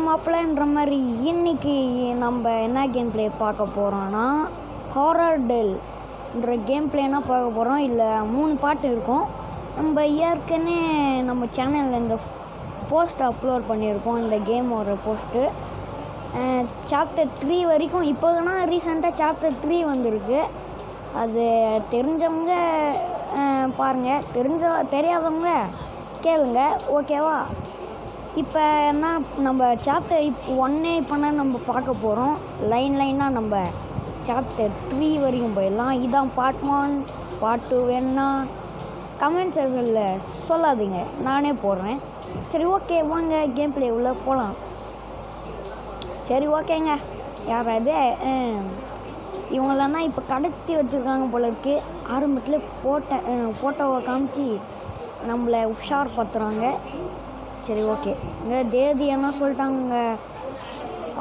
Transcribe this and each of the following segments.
மாப்பிள்ளைன்ற மாதிரி இன்னைக்கு நம்ம என்ன கேம் ப்ளே பார்க்க போகிறோன்னா ஹாரர் டெல்ன்ற கேம் ப்ளேனா பார்க்க போகிறோம். இல்லை 3 பாட்டு இருக்கும். நம்ம ஏற்கனவே நம்ம சேனலில் இந்த போஸ்ட் அப்லோட் பண்ணியிருக்கோம். இந்த கேமோட போஸ்ட்டு சாப்டர் 3 வரைக்கும். இப்போதுனா ரீசெண்டாக சாப்டர் 3 வந்திருக்கு. அது தெரிஞ்சவங்க பாருங்கள், தெரியாதவங்க கேளுங்க, ஓகேவா? இப்போ என்ன நம்ம சாப்டர் 1 இப்போனா நம்ம பார்க்க போகிறோம். லைனாக நம்ம சாப்டர் 3 வரைக்கும் போயிடலாம். இதான் பார்ட் 1, பார்ட் 2 வேணுன்னா கமெண்ட் செக்ஷனில் சொல்லாதீங்க, நானே போடுறேன். சரி, ஓகே, வாங்க கேம் ப்ளே உள்ளே போகலாம். சரி, ஓகேங்க. யாராவது இவங்களென்னா இப்போ கடத்தி வச்சுருக்காங்க போல இருக்கு. ஆரம்பத்தில் ஃபோட்டோவை காமிச்சு நம்மளை உஷார் பார்த்துறாங்க. சரி, ஓகே. இங்கே தேதி என்ன சொல்லிட்டாங்க,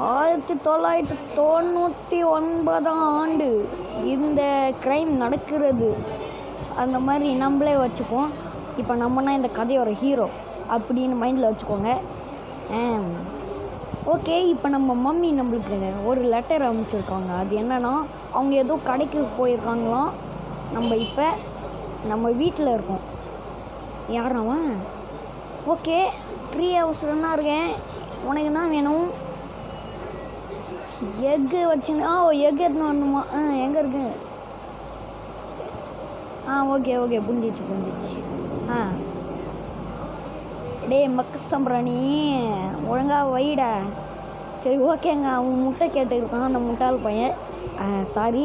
1999ஆம் ஆண்டு இந்த க்ரைம் நடக்கிறது. அந்த மாதிரி நம்மளே வச்சுப்போம். இப்போ நம்மனா இந்த கதையோட ஹீரோ அப்படின்னு மைண்டில் வச்சுக்கோங்க. ஓகே, இப்போ நம்ம மம்மி நம்மளுக்கு ஒரு லெட்டர் அனுப்பிச்சிருக்காங்க. அது என்னன்னா, அவங்க ஏதோ கடைக்கு போயிருக்காங்களாம். இப்போ நம்ம வீட்டில் இருக்கோம். யார் அவன்? ஓகே, 3 ஹவர்ஸில் தான் இருக்கேன். உனக்கு தான் வேணும்? எக்கு வச்சுன்னு எக் எடுத்துன்னு வரணுமா? எங்கே இருக்கு? ஓகே, புரிஞ்சிச்சு. டேய் மக்கு சம்பராணி, ஒழுங்காக வைடா. சரி, ஓகேங்க. அவன் முட்டை கேட்டுருக்கான், அந்த முட்டாள் பையன். சாரி,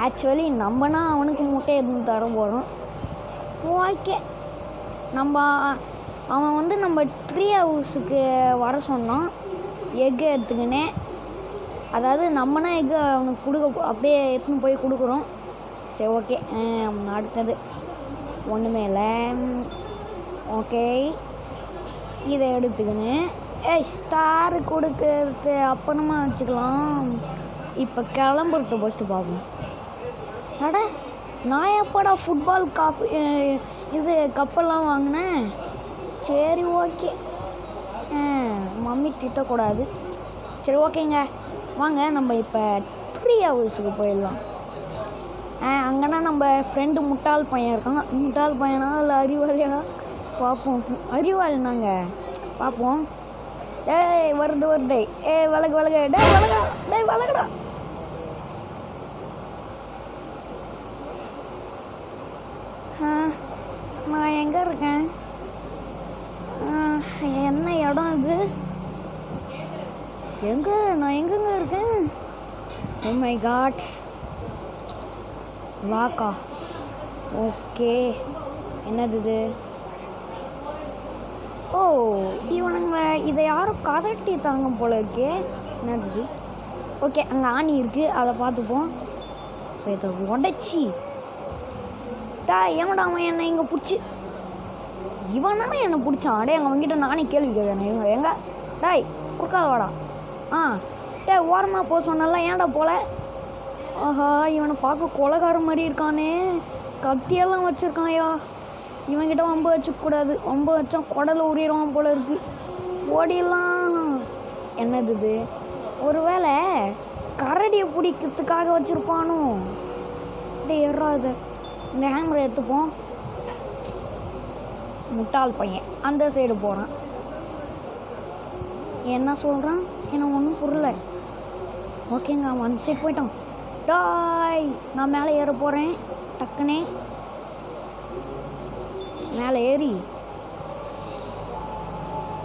ஆக்சுவலி நம்மனா அவனுக்கு முட்டை எதுவும் தர போகிறோம். ஓகே, அவன் நம்ம 3 ஹவர்ஸுக்கு வர சொன்னான். எக்கு எடுத்துக்கினே, அதாவது நம்மனா எக்கு அவனுக்கு அப்படியே எடுத்துன்னு போய் கொடுக்குறோம். சரி, ஓகே. அடுத்தது ஒன்றுமே இல்லை. ஓகே, இதை எடுத்துக்கின்னு ஸ்டார் கொடுக்கறது அப்புறமா வச்சுக்கலாம். இப்போ கிளம்புறது ஃபஸ்ட்டு பார்ப்போம். நான் எப்படா ஃபுட்பால் கப்பெல்லாம் வாங்கினேன்? சரி, ஓகே. மம்மி திட்டக்கூடாது. சரி, ஓகேங்க, வாங்க நம்ம இப்போ 3 ஹவர்ஸுக்கு போயிடலாம். அங்கேனா நம்ம ஃப்ரெண்டு முட்டாள் பையன் இருக்காங்க. முட்டாள் பையனா இல்லை அறிவாளியா பார்ப்போம். அறிவாளினாங்க பார்ப்போம். வருது. விலகு. விலகுடா. நான் எங்கே இருக்கேன்? என்ன இடம் இது? நான் எங்கெங்க இருக்கேன்? ஓ மை காட், லாக்கா? ஓகே, என்னது இது? இவனுங்க இதை யாரும் கதட்டி தாங்க போல இருக்கே. என்னது இது? ஓகே, அங்கே ஆணி இருக்குது, அதை பார்த்துப்போம். இதை உடச்சி ஏமாடா அவன் என்னை இங்கே பிடிச்சி, இவனானே என்னை பிடிச்சான். அங்கே அவங்ககிட்ட நானே கேள்வி கேட்குறேன். இவங்க எங்கே? டாய் குறுக்கால வாடா. ஓரமாக போக சொன்னால, ஏன்டா போல? இவனை பார்க்க கொலைகார மாதிரி இருக்கானே, கத்தியெல்லாம் வச்சுருக்கான்யா. இவன்கிட்ட வம்பு வச்சுக்கூடாது. வம்பு வச்சா குடலை உரியிடுவான் போல இருக்கு. ஓடிடலாம். என்னது இது? ஒருவேளை கரடியை பிடிக்கிறதுக்காக வச்சுருப்பானோ? ஏறாது. இந்த ஹேமரை எடுத்துப்போம். முட்டாள் பையன் அந்த சைடு போகிறான். என்ன சொல்கிறான்? எனக்கு ஒன்றும் புரியல. ஓகேங்க, அவன் அந்த சைடு போயிட்டான். டாய், நான் மேலே ஏற போகிறேன். டக்குனே மேலே ஏறி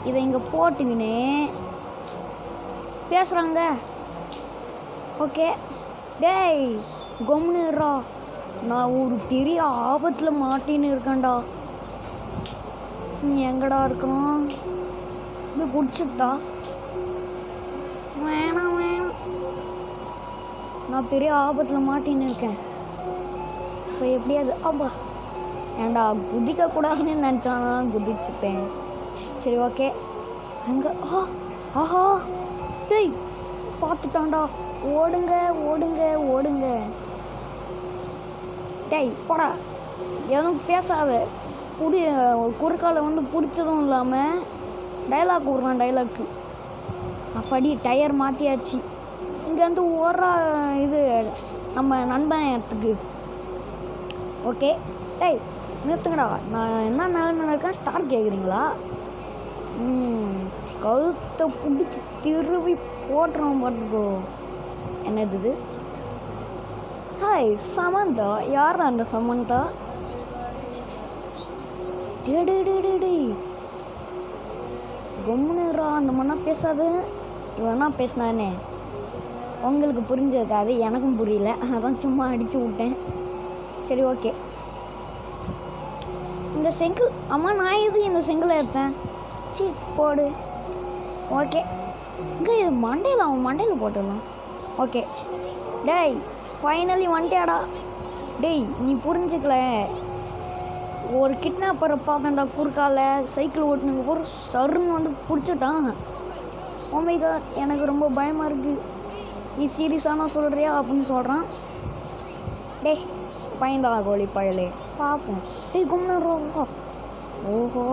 இதை இங்கே போட்டுக்கினே பேசுகிறாங்க. ஓகே, டேய் கொம்னுறா, நான் ஒரு பெரிய ஆபத்தில் மாட்டின்னு இருக்கேன்டா. எங்கடா இருக்கான்? இப்படி பிடிச்சிட்டா? வேணாம், நான் பெரிய ஆபத்தில் மாட்டின்னு இருக்கேன். இப்போ எப்படியாவது ஏண்டா குதிக்கக்கூடாதுன்னு நினச்சானா, குதிச்சுட்டேன். சரி, ஓகே. அங்கே டேய் பார்த்துட்டான்டா. ஓடுங்க. டேய் போடா, எதுவும் பேசாத. குறுக்கால பிடிச்சதும் இல்லாமல் டைலாக் விட்றான். டைலாக்கு அப்படி டயர் மாற்றியாச்சு. இங்கேருந்து ஓடுறா இது நம்ம நண்பன் இடத்துக்கு. ஓகே டேய் நிறுத்துங்கடா, நான் என்ன நிலைமையில இருக்கேன் ஸ்டார் கேட்குறீங்களா? கழுத்தை பிடிச்சி திருவி போட்டுறோம் பாட்டுக்கோ. என்னது இது? ஹாய் சமந்தா. யார் அந்த சமந்தா? டே கம்முனுரா, அந்த மாதிரினா பேசாது. இவனா பேசினானே உங்களுக்கு புரிஞ்சிருக்காது, எனக்கும் புரியல, அதான் சும்மா அடித்து விட்டேன். சரி ஓகே. இந்த செங்கல் அம்மா நான் எதுக்கு இந்த செங்கலை எடுத்தேன்? சி போடு. ஓகே இங்கே இது மண்டையில், அவன் மண்டையில் போட்டுடலாம். ஓகே டேய் ஃபைனலி வந்துட்டியாடா. டேய் நீ புரிஞ்சுக்கல, ஒரு கிட்னாப்பரை பார்த்தேன்டா குறுக்கால சைக்கிள் ஓட்டுனுங்க ஒரு சருன்னு வந்து பிடிச்சிட்டான். ஓமைகா எனக்கு ரொம்ப பயமாக இருக்குது, நீ சீரியஸானா சொல்கிறியா அப்படின்னு சொல்கிறான். டேய் பயந்தா கோழி பயலே பார்ப்போம். டேய் கும்னு. ஓஹோ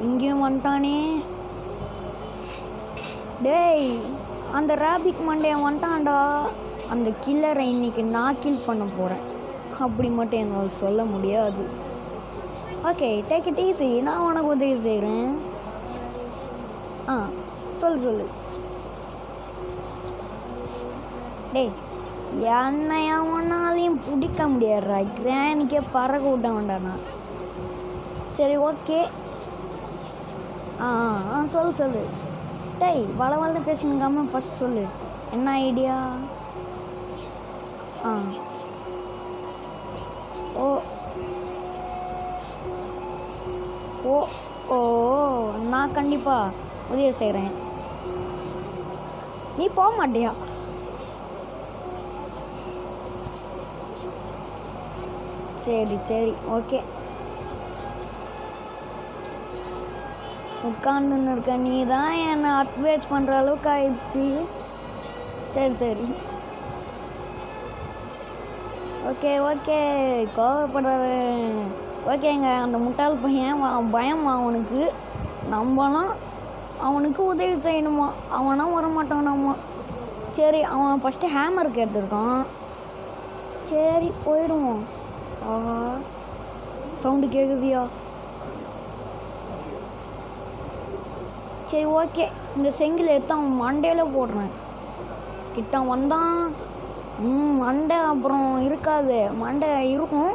இங்கேயும் வந்துட்டானே. டேய் அந்த ரேபிட் மண்டையை வந்துட்டான்டா. அந்த கில்லரை இன்னைக்கு நான் கில் பண்ண போகிறேன், அப்படி மட்டும் என்னால் சொல்ல முடியாது. ஓகே டேக் இட் ஈஸி, நான் உனக்கு உதவி செய்கிறேன். சொல்லு. டேய் என்னையா ஒன்னாலையும் பிடிக்க முடியாதுடா, கிரானிக்கே பறக்க விட்ட வேண்டாண்ணா. சரி ஓகே சொல்லு. டேய் வள பேசினுக்காம ஃபஸ்ட் சொல்லு, என்ன ஐடியா? ஓ நான் கண்டிப்பாக உதவி செய்கிறேன். நீ போக மாட்டியா? சரி ஓகே. உட்காந்துன்னு இருக்க நீ தான் என்னை அட்வைஸ் பண்ணுற அளவுக்கு ஆயிடுச்சு. சரி ஓகே கோவப்படாத. ஓகேங்க அந்த முட்டாள் பையன் பயம் அவனுக்கு, நம்மளாம் அவனுக்கு உதவி செய்யணுமா, அவனா வரமாட்டானாமா. சரி அவன் ஃபஸ்ட்டு ஹேமருக்கு எடுத்துருக்கான். சரி போயிடுவோம். சவுண்டு கேட்குதியா? சரி ஓகே இந்த செங்கில் எடுத்து அவன் மண்டையில் போடுறேன். கிட்ட வந்தான் மண்டை அப்புறம் இருக்காது, மண்டை இருக்கும்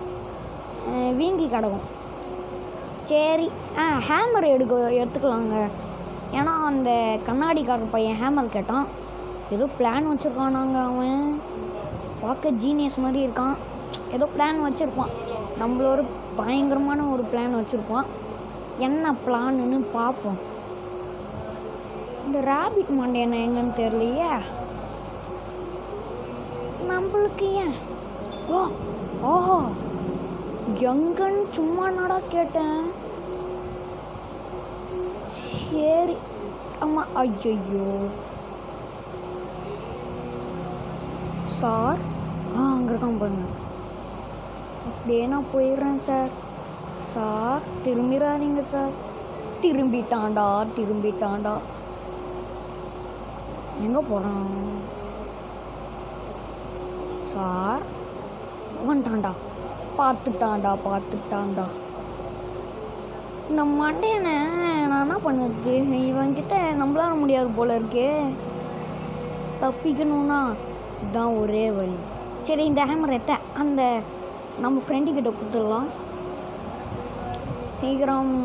வீங்கி கிடக்கும். சரி ஹேமர் எடுத்துக்கலாங்க. ஏன்னா அந்த கண்ணாடிக்கார பையன் ஹேமர் கேட்டான். ஏதோ பிளான் வச்சுருக்கானாங்க, அவன் பார்க்க ஜீனியஸ் மாதிரி இருக்கான். ஏதோ பிளான் வச்சுருப்பான், நம்மளோட பயங்கரமான ஒரு பிளான் வச்சுருப்பான். என்ன பிளான்னு பார்ப்போம். இந்த ரேபிட் மண்டை என்ன எங்கன்னு தெரியலையே நம்மளுக்கு. ஏன் ஓஹோ எங்கன்னு சும்மா நடா கேட்டேன். சரி அம்மா. ஐயோ சார் அங்கே இருக்கான் பாருங்க. அப்படியே நான் போயிடுறேன் சார் திரும்பிடாதீங்க சார். திரும்பிட்டான்டா. எங்கே போகிறான் சார்? வந்துட்டான்டா, பார்த்துட்டான்டா. இந்த மண்டையனை நான் என்ன பண்ணுறது? இவன்கிட்ட நம்மளால முடியாது போல இருக்கே. தப்பிக்கணும்னா இதுதான் ஒரே வழி. சரி இந்த ஹேமர் அந்த நம்ம ஃப்ரெண்டுக்கிட்ட கொடுத்துடலாம். சீக்கிரம்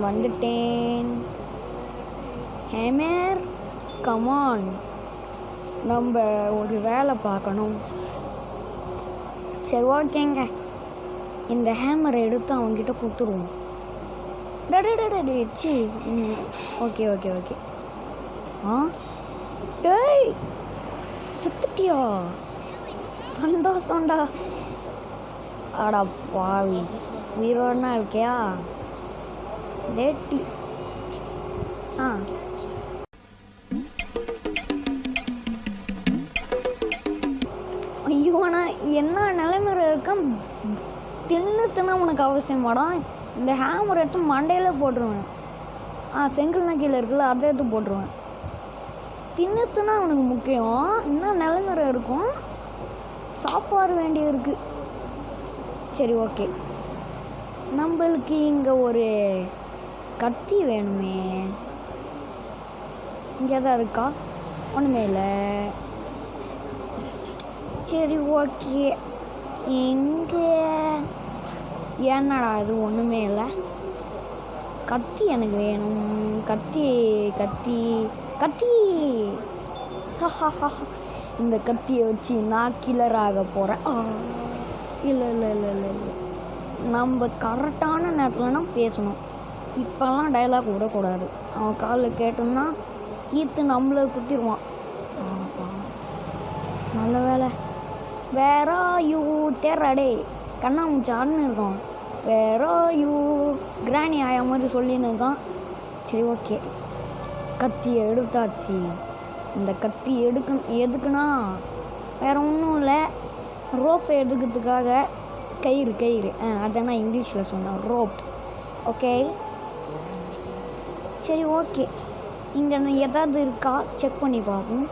வந்துட்டேன். ஹேமர் கமான், நம்ம ஒரு வேலை பார்க்கணும். சரி ஓகேங்க இந்த ஹேமரை எடுத்து அவங்ககிட்ட கொடுத்துருவோம். சி ஓகே டேய் சுத்திட்டியா? சந்தோஷம்டா. அடா பாவி உயிரோடனா இருக்கியா? டேட்டி ஐயோ ஆனால் என்ன நிலைமையில இருக்கான். தின்னு உனக்கு அவசியமாடா. இந்த ஹேமர் எடுத்து மண்டையில் போட்டுருவேன். செங்கல்னா கீழே இருக்குல்ல, அதை எடுத்து போட்டுருவேன். தின்னத்துனா அவனுக்கு முக்கியம். இன்னும் நிலைமுறை இருக்கும், சாப்பாடு வேண்டிய இருக்கு. சரி ஓகே, நம்மளுக்கு இங்கே ஒரு கத்தி வேணுமே. இங்கே தான் இருக்கா? ஒன்றுமே இல்லை. சரி ஓகே, எங்கே என்னடா இது ஒன்றுமே இல்லை. கத்தி எனக்கு வேணும். கத்தி கத்தி கத்தி. இந்த கத்தியை வச்சு நான் கில்லர் ஆக போகிறேன். இல்லை இல்லை இல்லை இல்லை இல்லை, நம்ம கரெக்டான நேரத்துலனா பேசணும். இப்போல்லாம் டைலாக் விடக்கூடாது. அவன் காலில் கேட்டோம்னா ஈத்து நம்மளை குத்திடுவான். நல்ல வேலை. வேற யூ டெரடே கண்ணாமூச்சான்னு இருக்கான். வேற யூ கிராணி ஆயா மாதிரி சொல்லின்னு இருக்கான். சரி ஓகே, கத்தியை எடுத்தாச்சு. இந்த கத்தி எதுக்குன்னா வேறு ஒன்றும் இல்லை, ரோப்பை எடுக்கிறதுக்காக. கயிறு அதை நான் இங்கிலீஷில் சொன்னேன், ரோப். ஓகே சரி ஓகே, இங்கே ஏதாவது இருக்கா செக் பண்ணி பார்ப்போம்.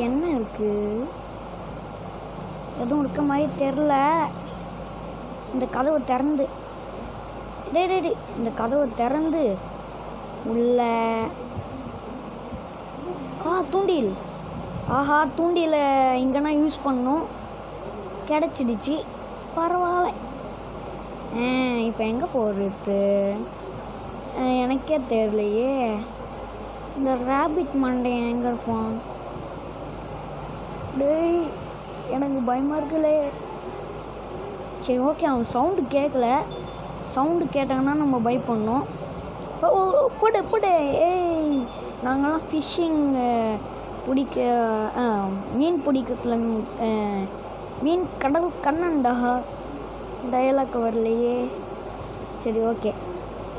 என்ன இருக்குது? எதுவும் இருக்க மாதிரி தெரில. இந்த கதவை திறந்து இந்த கதவை திறந்து உள்ள தூண்டில். ஆஹா, தூண்டில இங்கன்னா யூஸ் பண்ணோம், கிடச்சிடுச்சு. பரவாயில்ல. இப்போ எங்கே போகிறது எனக்கே தெரியலையே. இந்த ரேபிட் மண்டையன் எங்கே இருப்பான்? டேய், எனக்கு பயமாக இருக்குல்லே. சரி ஓகே, அவன் சவுண்டு கேட்கல. சவுண்டு கேட்டாங்கன்னா நம்ம பயப்படணும். போடு. ஏய், நாங்கள்லாம் ஃபிஷ்ஷிங் பிடிக்க மீன் பிடிக்கிறதுல மீன் கடல் கண்ணன்டா. டயலாக் வரலையே. சரி ஓகே,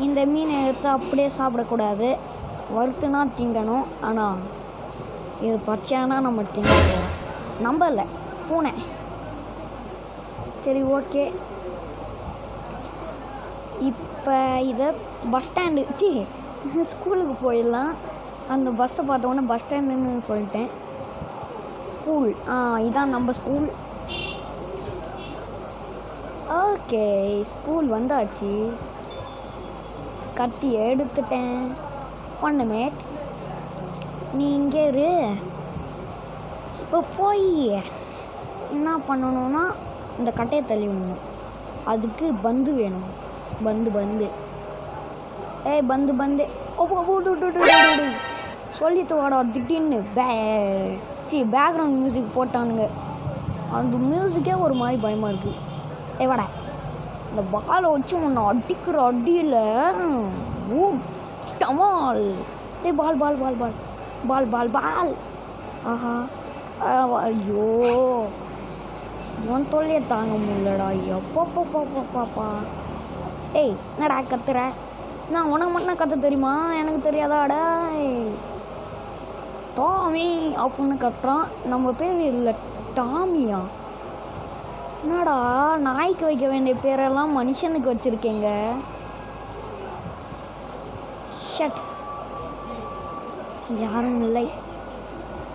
இந்த மீனை எடுத்து அப்படியே சாப்பிடக்கூடாது, வறுத்துனா திங்கணும். ஆனால் இது பச்சையானா நம்ம திங்கணும். நம்பலை பூனை. சரி ஓகே, இப்போ இதை பஸ் ஸ்டாண்டு ஸ்கூலுக்கு போயிடலாம். அந்த பஸ்ஸை பார்த்தோன்னே பஸ் ஸ்டாண்டுன்னு சொல்லிட்டேன். ஸ்கூல் இதான் நம்ம ஸ்கூல். ஓகே, ஸ்கூல் வந்தாச்சு. கத்தி எடுத்துட்டேன். ஒன்றுமே, நீ இங்கே இரு. இப்போ போய் என்ன பண்ணணும்னா இந்த கட்டையை தள்ளி விடணும். அதுக்கு பந்து வேணும். பந்து ஏய் பந்து சொல்லிட்டு வாடா. திடீர்னு பேக்ரவுண்ட் மியூசிக் போட்டானுங்க. அந்த மியூசிக்கே ஒரு மாதிரி பயமாக இருக்குது. வாடா, இந்த பாலை வச்சு ஒன்று அடிக்கிற அடியில் டமால். பால் பால் பால் பால் பால் பால் பால். ஆஹா, ஐயோ, உன் தொல்லையை தாங்க முடியலடா. எப்பப்பா. ஏய், என்னடா கத்துற? நான் உனக்கு மட்டும் கற்று தெரியுமா? எனக்கு தெரியாதாடா. டாமி அப்படின்னு கத்துறான். நம்ம பேர் இல்லை டாமியா? என்னடா, நாய்க்கு வைக்க வேண்டிய பேரெல்லாம் மனுஷனுக்கு வச்சுருக்கேங்க. ஷட். யாரும் இல்லை.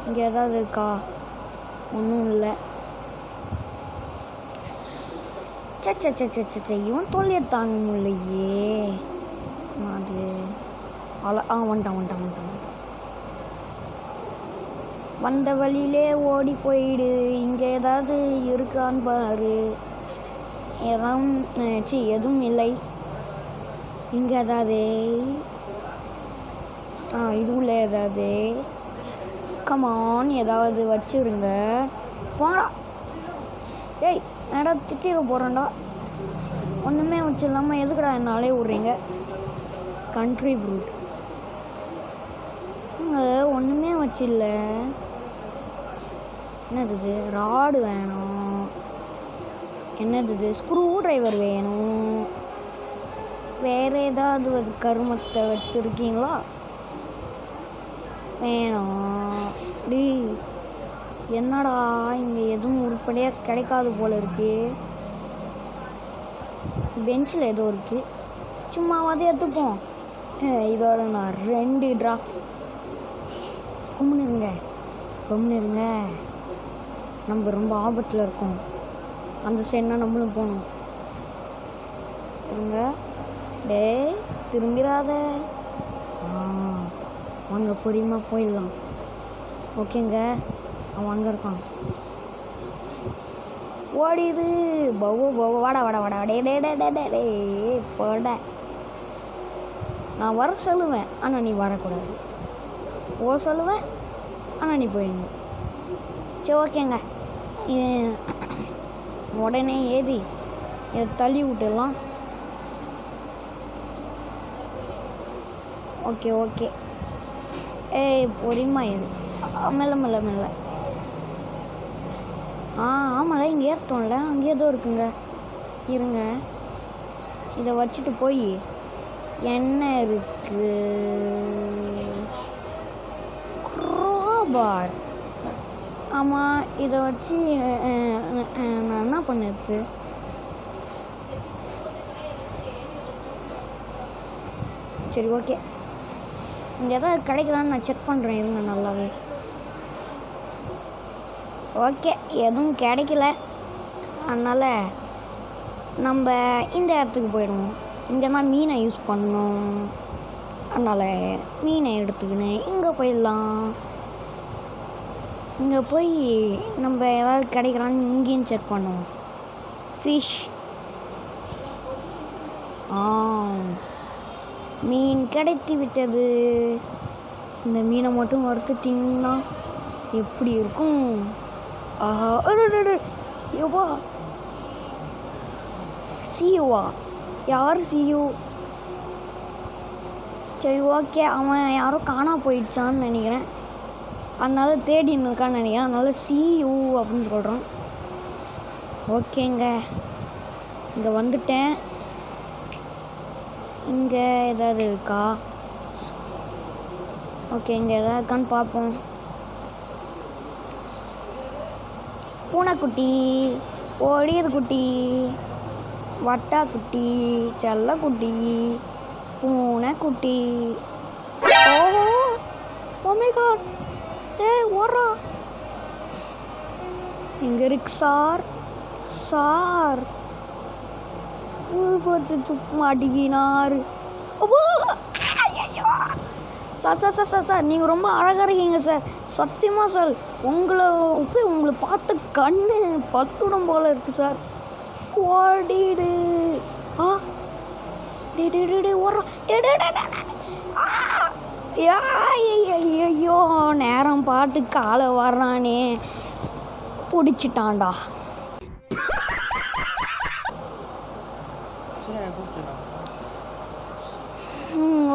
இங்கே ஏதாவது இருக்கா? ஒன்றும் இல்லை. இவன் தொல்லையை தாங்க முடியலையே. அது வந்துட்டான். வந்த வழியிலே ஓடி போயிடு. இங்கே ஏதாவது இருக்கான்னு பாரு. எதுவும் இல்லை. இங்கே ஏதாவது இதுக்குள்ள ஏதாவது கமான் ஏதாவது வச்சுருங்க. போடா. ஏய், என்னடா திட்டிட போகிறேன்டா. ஒன்றுமே வச்சிடலாமல் எதுக்குடா என்னாலே விட்றீங்க? Country fruit. ஒன்றுமே வச்சில்ல. என்னது? ராடு வேணும். என்னது? ஸ்க்ரூ ட்ரைவர் வேணும். வேறு ஏதாவது கருமத்தை வச்சுருக்கீங்களா? வேணும். டி, என்னடா இங்கே எதுவும் உருப்படியாக கிடைக்காது போல் இருக்கு. பெஞ்சில் ஏதோ இருக்குது, சும்மாவாது எடுத்துப்போம். இதோட நான் 2 ட்ராப். கும்பிடுங்க கும்பிடுங்க, நம்ம ரொம்ப ஆபத்தில் இருக்கோம். அந்த சைடுனா நம்மளும் போகணும். இருங்க, டேய் திரும்பிடாத. அங்கே பொறுமையாக போயிடலாம். ஓகேங்க, அவன் அங்கே இருக்கான். ஓடிது பவோ பவோ, வாடா வாடா வாடா, டே டே டே டே டே போட. நான் வர சொல்லுவேன், ஆனால் நீ வரக்கூடாது. சொல்லுவேன், ஆனால் நீ போயிடணும். சரி ஓகேங்க, உடனே ஏறி இதை தள்ளி விட்டுடலாம். ஓகே ஓகே, பொறுமையாக இரு. மெல்ல மெல்ல மெல்ல. ஆமாம்ல, இங்கே ஏற்றோம்ல, அங்கே ஏதோ இருக்குங்க. இருங்க, இதை வச்சுட்டு போய் என்ன இருக்கு, க்ரோபார். ஆமாம், இதை வச்சு நான் என்ன பண்ணுறது? சரி ஓகே, இங்கே எதாவது கிடைக்கலான்னு நான் செக் பண்ணுறேன். இருங்க நல்லாவே. ஓகே, எதுவும் கிடைக்கல. அதனால் நம்ம இந்த இடத்துக்கு போயிடுவோம். இங்கே தான் மீனை யூஸ் பண்ணோம். அதனால் மீனை எடுத்துக்கின்னு இங்கே போயிடலாம். இங்கே போய் நம்ம ஏதாவது கிடைக்கலான்னு இங்கேயும் செக் பண்ணுவோம். ஃபிஷ். மீன் கிடைத்து விட்டது. இந்த மீனை மட்டும் வறுத்து தின்னா எப்படி இருக்கும்? ஆஹா, யோவா, சியூவா? யார் சியூ? சரி ஓகே, அவன் யாரோ காணா போயிடுச்சான்னு நினைக்கிறேன். அதனால தேடின்னு இருக்கான்னு நினைக்கிறேன். அதனால சியூ அப்படின்னு சொல்கிறோம். ஓகேங்க, இங்கே வந்துட்டேன். இங்கே ஏதாவது இருக்கா? ஓகே, இங்கே எதாவது இருக்கான்னு பார்ப்போம். பூனைக்குட்டி, ஒளியர் குட்டி, வட்டாக்குட்டி, செல்லக்குட்டி, பூனைக்குட்டி. ஓ மை காட், ஓடுறா. இங்கே இருக்கு சார். சார் மாட்டிக்கினார். Sir sir sir sir sir, நீங்கள் ரொம்ப அழகாக இருக்கீங்க சார். சத்தியமாக சார், உங்களை பார்த்த கண்ணு பத்துடம் போல் இருக்குது சார். ஓடிடு. ஐயோ, நேரம் பாட்டு காலை வர்றானே, பிடிச்சிட்டான்டா.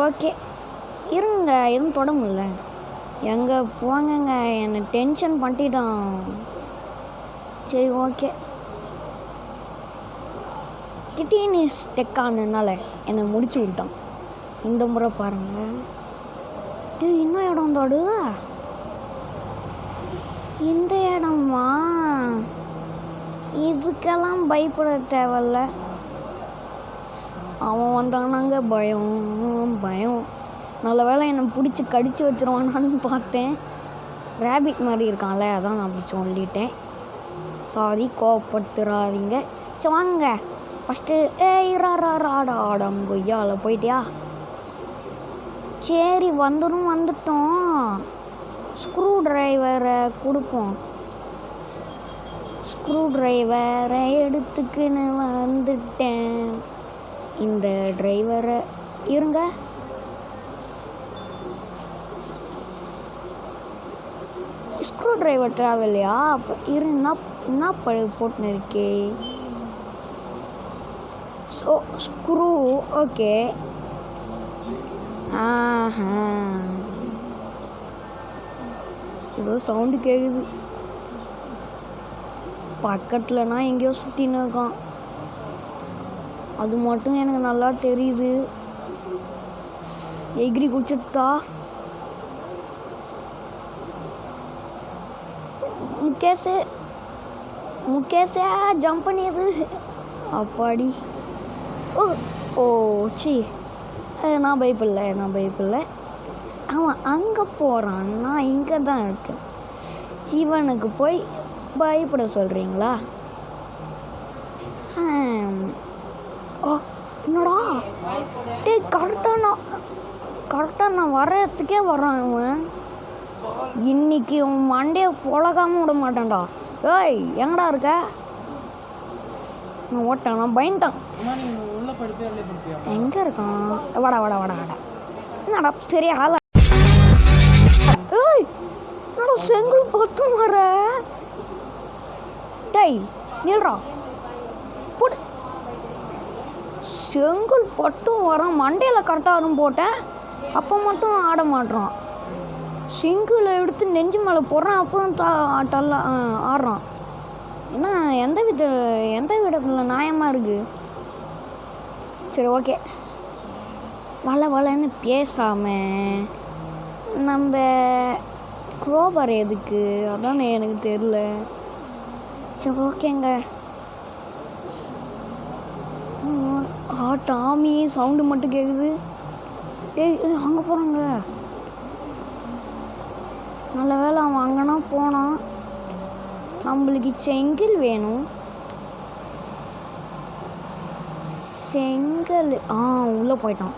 ஓகே இருங்க, எதுவும் தொட முடியல. எங்கே போங்கங்க, என்னை டென்ஷன் பண்ணிட்டான். சரி ஓகே, கிட்டீனியஸ் டெக்கானதுனால என்னை முடிச்சு விட்டான். இந்த முறை பாருங்கள். இன்னும் இடம் தோடு. இந்த இடமா? இதுக்கெல்லாம் பயப்பட தேவையில்ல. அவன் வந்தானாங்க பயம் பயம். நல்ல வேளை என்னை பிடிச்சி கடிச்சு வச்சுருவானான்னு பார்த்தேன். ரேபிட் மாதிரி இருக்கான்ல, அதான் நான் அப்படி சொல்லிட்டேன். சாரி, கோவப்படுத்துறாதீங்க. சரி வாங்க ஃபஸ்ட்டு. ஆடம் கொய்யால போயிட்டியா? சரி வந்துட்டோம். ஸ்க்ரூ டிரைவரை கொடுப்போம். ஸ்க்ரூ டிரைவரை எடுத்துக்கின்னு வந்துட்டேன். இந்த டிரைவரை இருங்க. ஸ்க்ரூ டிரைவர் ட்ராவல்லையா? அப்போ என்ன போட்டுன்னு இருக்கே? So screw. ஓகே. ஏதோ சவுண்டு கேட்குது. பக்கத்துலனா எங்கேயோ சுற்றின்னு இருக்கான். அது மட்டும் எனக்கு நல்லா தெரியுது. எகிரி குடிச்சுட்டா. முகேஷே ஜம்ப் பண்ணியது. அப்பாடி. ஓ சி நான் பயப்பில்லை. அவன் அங்கே போகிறான், நான் இங்கே தான் இருக்கேன். இவனுக்கு போய் பயப்பட சொல்கிறீங்களா? ஓ என்னடா கரெக்டாக நான் வர்றதுக்கே வரான் இவன். இன்னைக்கு உன் மண்டையை பொழகாமல் விட மாட்டேன்டா. ஏய் எங்கடா இருக்க? நான் ஓட்டேன், நான் பயந்துட்டான். எங்கே இருக்கான்? வாடா என்னடா பெரிய ஆளா? ஏய் என்னடா செங்கல் பத்தும் வர? டேய் நில்றா போடு. செங்கல் பட்டும் வரான், மண்டையில் கரெக்டாக வரும் போட்டேன், அப்போ மட்டும் ஆட மாட்டுறான். செங்கலை எடுத்து நெஞ்சு மேலே போடுறான், அப்புறம் ஆடுறான். ஏன்னா எந்த விதத்தில் நியாயமாக இருக்குது? சரி ஓகே, வளன்னு பேசாமல் நம்ம குரோபர் எதுக்கு? அதான் எனக்கு தெரில. சரி ஓகேங்க. டாமி சவுண்டு மட்டும் கேட்குது. ஏய் அங்கே போகிறாங்க. நல்ல வேலை அவன் அங்கேனா போனான். நம்மளுக்கு செங்கல் வேணும். செங்கல் உள்ளே போயிட்டான்.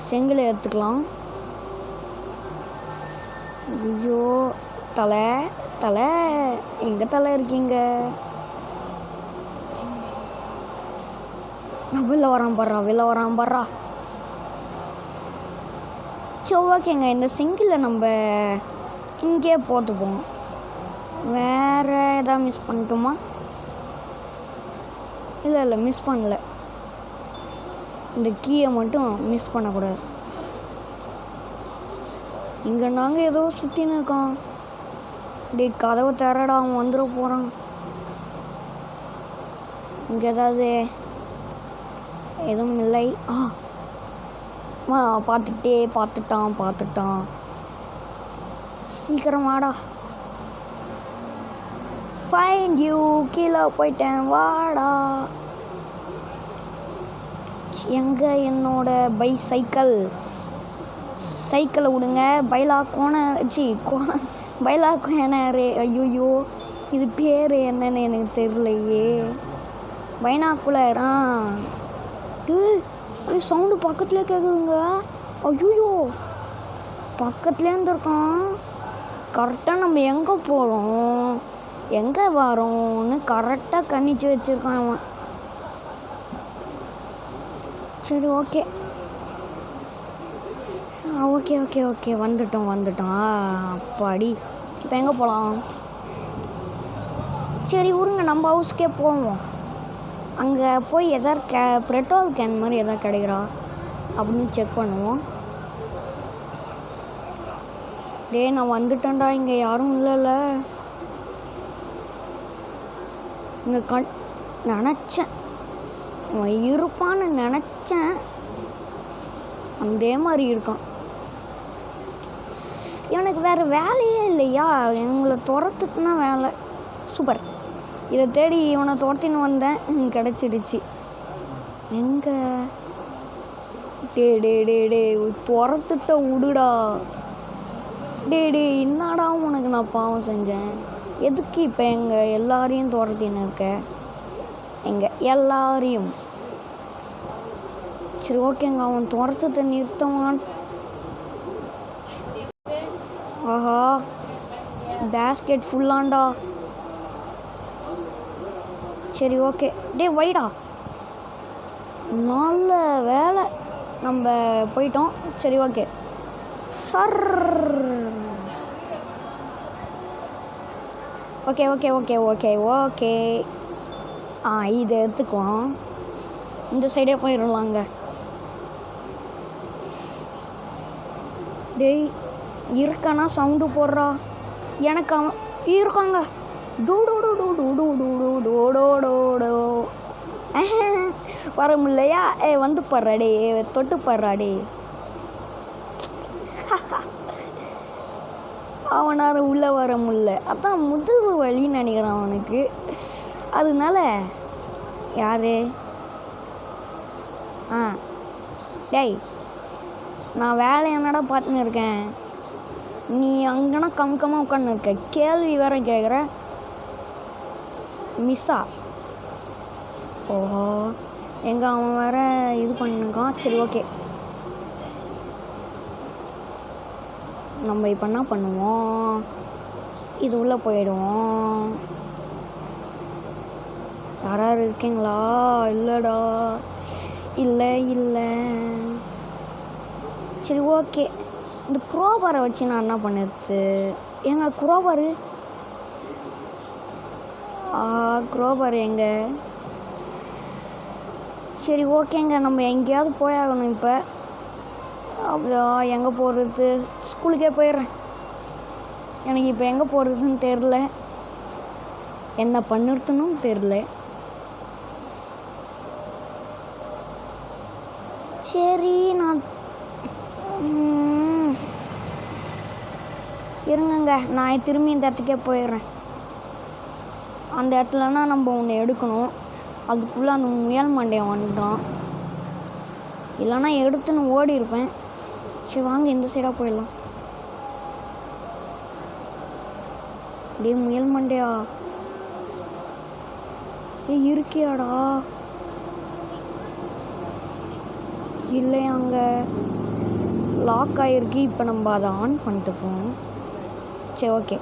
செங்கல் எடுத்துக்கலாம். ஐயோ தலை எங்கே தலை இருக்கீங்க? நான் வெளில வரான் பர்றா. சரி ஓகேங்க, இந்த செங்கில் நம்ம இங்கே போட்டுப்போம். வேறு எதாவது மிஸ் பண்ணிட்டோமா? இல்லை மிஸ் பண்ணல. இந்த கீயை மட்டும் மிஸ் பண்ணக்கூடாது. இங்கே நாங்கள் ஏதோ சுற்றின்னு இருக்கோம். இப்படி கதவை திறடா, அவன் வந்துட போகிறான். இங்கே ஏதாவது எதுவும் இல்லை. பார்த்துட்டான். சீக்கிரம் வாடா. Find you. கீழே போயிட்டேன், வாடா. எங்கே என்னோட சைக்கிளை விடுங்க. பைலா கோனரு. ஐயோ இது பேர் என்னன்னு எனக்கு தெரியலையே. பைனாக்குலர். சவுண்டு பக்கத்துலேயே கேட்குதுங்க. ஐயோ பக்கத்துலேருந்து இருக்கான். கரெக்டாக நம்ம எங்கே போகிறோம் எங்கே வரோன்னு கரெக்டாக கணிச்சு வச்சுருக்கான் அவன். சரி ஓகே வந்துட்டோம். அப்பாடி இப்போ எங்கே போகலாம்? சரி விடுங்க, நம்ம ஹவுஸ்க்கே போவோம். அங்கே போய் எதாவது பெட்ரோல் கேன் மாதிரி எதாவது கிடைக்கிறா அப்படின்னு செக் பண்ணுவோம். நான் வந்துட்டேன்டா, இங்கே யாரும் இல்லைல்ல. இங்கே நினச்சேன் அவன் இருப்பான்னு நினச்சேன். அதே மாதிரி இருக்கான். எனக்கு வேறு வேலையே இல்லையா? எங்களை துரத்துக்குன்னா வேலை. சூப்பர். இதை தேடி இவனை துரத்தின்னு வந்தேன், கிடச்சிடுச்சு. எங்கே? டே துரத்துட்ட விடுடா. டே என்னடா உனக்கு நான் பாவம் செஞ்சேன்? எதுக்கு இப்போ எங்கள் எல்லாரையும் துரத்தின்னு இருக்க? எங்கள் எல்லாரையும். சரி ஓகேங்க, அவன் துரத்தத்தை நிறுத்தவான். ஆஹா பேஸ்கெட் ஃபுல்லாண்டா. சரி ஓகே, வைடா. நல்ல வேலை நம்ம போயிட்டோம். சரி ஓகே சார். ஓகே இதை எடுத்துக்குவோம். இந்த சைடே போயிடலாங்க. டேய் இருக்கானா? சவுண்டு போடுறா. எனக்கு அவன் இருக்காங்க. வர முடியலையா? வந்து படுறாடே, தொட்டு படுறாடே. அவனால் உள்ளே வர முடியல. அதான் முதுகு வலின்னு நினைக்கிறான் அவனுக்கு. அதனால யார் டேய், நான் வேலை என்னடா பார்த்துன்னு இருக்கேன், நீ அங்கேனா கம்கமாக உட்காந்து இருக்க, கேள்வி வேற கேட்குற. மிஸ்ஸா? ஓஹோ, எங்கே அவன் வேற இது பண்ணிருக்கான். சரி ஓகே, நம்ம இப்போ என்ன பண்ணுவோம், இது உள்ளே போயிடுவோம். யாராவது இருக்கீங்களா? இல்லைடா, இல்லை இல்லை. சரி ஓகே, இந்த குரோபாரை வச்சு நான் என்ன பண்ணுறது? எங்க குரோபாரு? குரோபார் எங்க? சரி ஓகேங்க, நம்ம எங்கேயாவது போயாகணும் இப்போ. அப்படியா, எங்கே போகிறது? ஸ்கூலுக்கே போயிடுறேன். எனக்கு இப்போ எங்கே போகிறதுன்னு தெரில, என்ன பண்ணிருத்தனும் தெரில. சரி, நான் இருங்கங்க, நான் திரும்பி இந்த இடத்துக்கே போயிடுறேன். அந்த இடத்துலனா நம்ம ஒன்று எடுக்கணும், அதுக்குள்ளே அந்த முயல் மண்டையன் வந்துட்டான். இல்லைன்னா எடுத்துன்னு ஓடி இருப்பேன். சரி வாங்க, இந்த சைடாக போயிடலாம். அப்படியே முயல் மண்டையா இருக்கியாடா? இல்லை, அங்கே லாக் ஆகிருக்கு. இப்போ நம்ம அதை ஆன் பண்ணிட்டு போவோம். சரி ஓகே,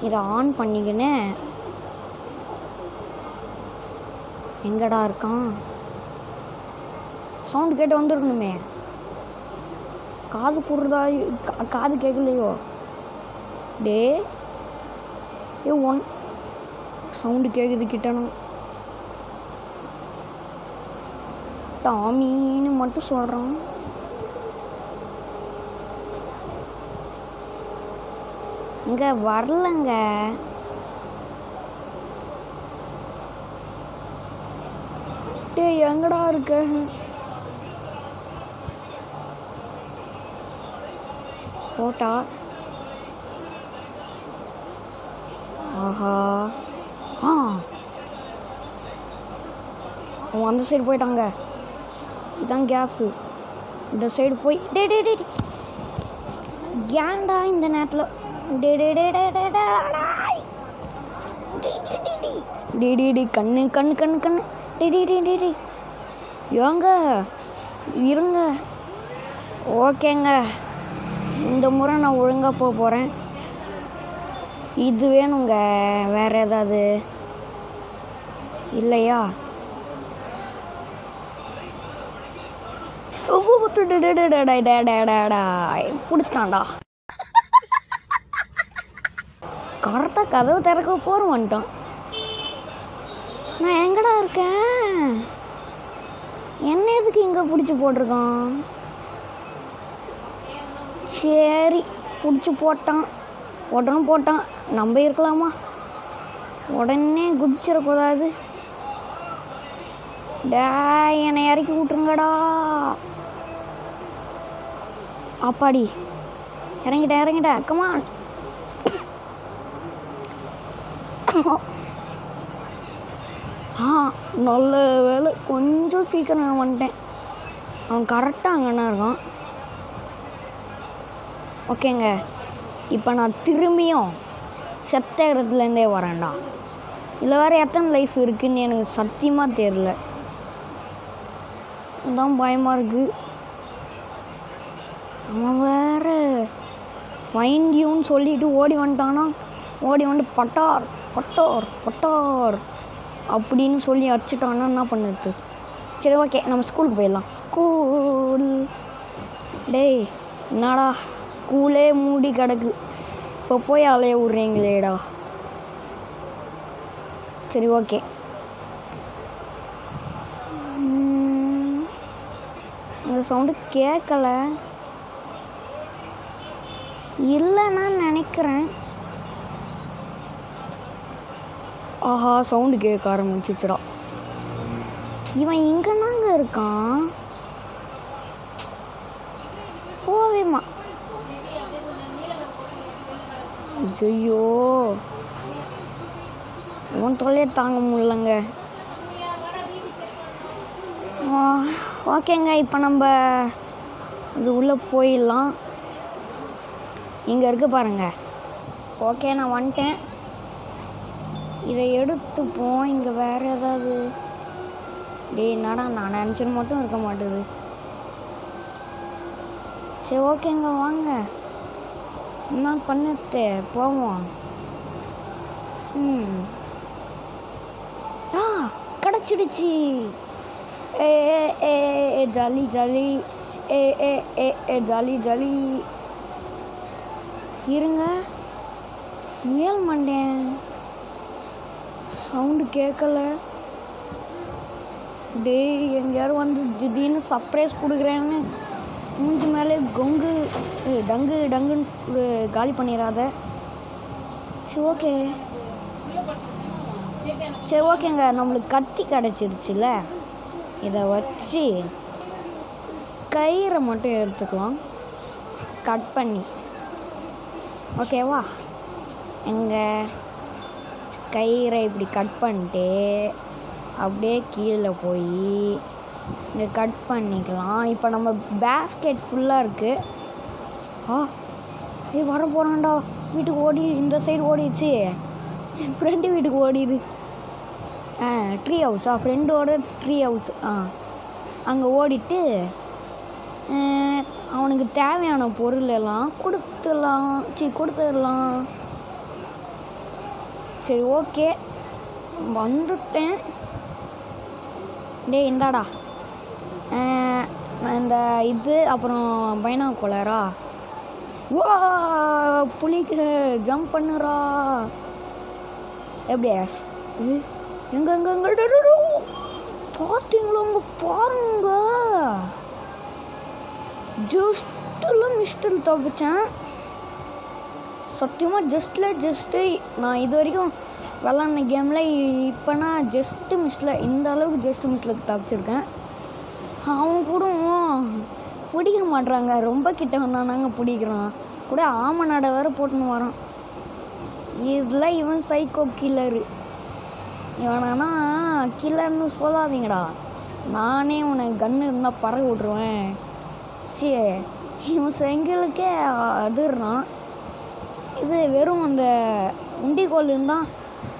இதை ஆன் பண்ணிக்கினேன். எங்கடா இருக்கான்? சவுண்டு கேட்டு வந்துருக்கணுமே. காது கூடுறதா? காது கேட்கலையோ? டே ஒன் சவுண்டு கேட்குது கிட்டணும். டாமின்னு மட்டும் சொல்கிறான். இங்கே வரலங்க. டே எங்கடா இருக்க? போட்டா? ஆஹா, அவன் அந்த சைடு போயிட்டாங்க. இதான் கேஃபு. இந்த சைடு போய் டே டே டே ஏன்டா இந்த நேரத்தில் டே டே டே டே டே டே டே டே கண்ணு கண்ணு கண்ணு கண்ணு டே டே டே டே டே ஏங்க இருங்க. ஓகேங்க, இந்த முறை நான் ஒழுங்காக போக போகிறேன். இது வேணுங்க, வேறு ஏதாவது இல்லையா? பிடிச்சிட்டான்டா. கரெக்டாக கதவு திறக்க போகிற வந்துட்டான். நான் எங்கடா இருக்கேன்? என்ன எதுக்கு இங்கே பிடிச்சி போட்டிருக்கான்? சரி, பிடிச்சி போட்டான். உடனே போட்டான். நம்ம இருக்கலாமா? உடனே குதிச்சிடக்கூடாது. டேய், என்னை இறக்கி விட்டுருங்கடா. அப்பாடி, இறங்கிட்டேன். கமான். நல்ல வேலை, கொஞ்சம் சீக்கிரம் வந்துட்டேன். அவன் கரெக்டாக அங்கேனா இருக்கான். ஓகேங்க, இப்போ நான் திரும்பியும் செத்த இடத்துலேருந்தே வரேன்டா. இதில் வேறு எத்தனை லைஃப் இருக்குதுன்னு எனக்கு சத்தியமாக தெரில. அதான் பயமாக இருக்குது. அவன் வேறு ஃபைன் யூன்னு சொல்லிட்டு ஓடி வந்துட்டானா. ஓடி வந்து பட்டார் பட்டார் பட்டார் அப்படின்னு சொல்லி அடிச்சுட்டான்னா என்ன பண்ணுறது? சரி ஓகே, நம்ம ஸ்கூலுக்கு போயிடலாம். ஸ்கூல் டேய், என்னடா ஸ்கூலே மூடி கிடக்கு, இப்போ போய் அலைய விட்றீங்களேடா. சரி ஓகே, இந்த சவுண்டு கேட்கல இல்லைன்னா நினைக்கிறேன். ஆஹா, சவுண்டு கேட்க ஆரம்பிச்சிச்சுடா. இவன் இங்கன்னாங்க இருக்கான். போவேமா. ஐயோ, உன் தொல்லையை தாங்க முடியலங்க. ஓகேங்க, இப்போ நம்ம இது உள்ளே போயிடலாம். இங்கே இருக்கு பாருங்க. ஓகே, நான் வந்துட்டேன். இதை எடுத்துப்போம். இங்கே வேறு ஏதாவது என்னடா நான் நினச்சின்னு மட்டும் இருக்க மாட்டேது. சரி ஓகேங்க, வாங்க என்ன பண்ணிட்டு போவோம். கிடச்சிடுச்சு. ஏ ஏ ஏ ஜாலி ஜாலி. ஏ ஏ ஏ ஏ ஜாலி ஜாலி. இருங்க, மேல் மண்டேன் சவுண்டு கேட்கல. டேய், எங்கேயாரும் வந்து திடீர்னு சர்ப்ரைஸ் கொடுக்குறேன்னு மூஞ்சி மேலே டங்கு டங்குன்னு காலி பண்ணிடாத. சரி ஓகேங்க, நம்மளுக்கு கத்தி கிடச்சிருச்சுல, இதை வச்சு கயிறை மட்டும் எடுத்துக்கலாம் கட் பண்ணி. ஓகேவா? எங்கள் கயிறை இப்படி கட் பண்ணிட்டு அப்படியே கீழே போய் இங்கே கட் பண்ணிக்கலாம். இப்போ நம்ம பேஸ்கெட் ஃபுல்லாக இருக்குது. வர போகிறான்டா. வீட்டுக்கு ஓடி இந்த சைடு ஓடிடுச்சு. ஃப்ரெண்டு வீட்டுக்கு ஓடிடு. ட்ரீ ஹவுஸா? ஃப்ரெண்டோட ட்ரீ ஹவுஸ். அங்கே ஓடிட்டு அவனுக்கு தேவையான பொருள் எல்லாம் கொடுத்துடலாம். சரி ஓகே, வந்துட்டேன். டேய் இந்தாடா இந்த இது, அப்புறம் பைனாகுலரா. வா, புலிக்கு ஜம்ப் பண்ணுறா. எப்படியா? எங்க பார்த்தீங்களா? உங்க பாருங்க, ஜஸ்ட்டில் மிஸ்டில் தப்பிச்சேன். சத்தியமாக ஜஸ்ட்டு நான் இது வரைக்கும் விளாட்ன கேமில் இப்போ நான் ஜஸ்ட்டு மிஸ்டில், இந்த அளவுக்கு ஜஸ்ட்டு மிஸ்டில் தப்பிச்சிருக்கேன். அவன் கூட பிடிக்க மாட்றாங்க. ரொம்ப கிட்ட வந்தானாங்க பிடிக்கிறான் கூட. ஆமநாடை வேறு போட்டுன்னு வரான். இதில் இவன் சைக்கோ கில்லரு. இவனா கில்லர்னு சொல்லாதீங்கடா. நானே உன்னை கன்று இருந்தால் பறவை விட்ருவேன். சரி, இவன் செங்கலுக்கே அதிர்றான். இது வெறும் அந்த உண்டிகோல் இருந்தால்